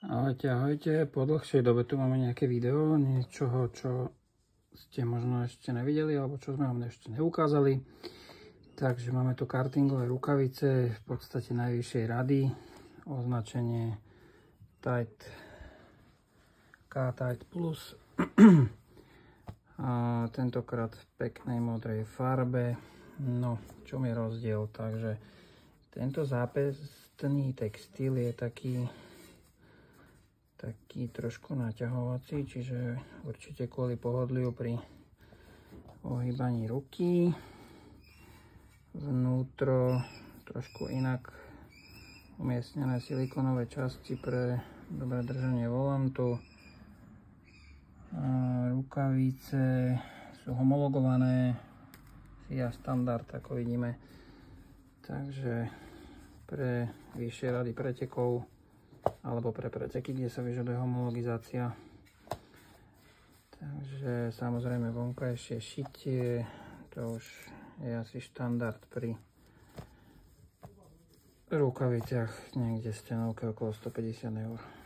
Ahojte, ahojte. Po dlhšej dobe tu máme nejaké video, niečoho, čo ste možno ešte nevideli, alebo čo sme vám ešte neukázali. Takže máme tu kartingové rukavice, v podstate najvyššej rady, označenie Tight K-Tight Plus. A tentokrát v peknej modrej farbe. No, čo je rozdiel? Takže tento zápestný textil je taký trošku naťahovací, čiže určite kvôli pohodliu pri ohýbaní ruky. Vnútro trošku inak umiestnené silikonové časti pre dobré držanie volantu. Rukavice sú homologované FIA standard, ako vidíme. Takže pre vyššie rady pretekov alebo pre preteky, kde sa vyžaduje homologizácia. Takže samozrejme vonkajšie šitie, to už je asi štandard pri rukaviciach, niekde z cenovke okolo 150 €.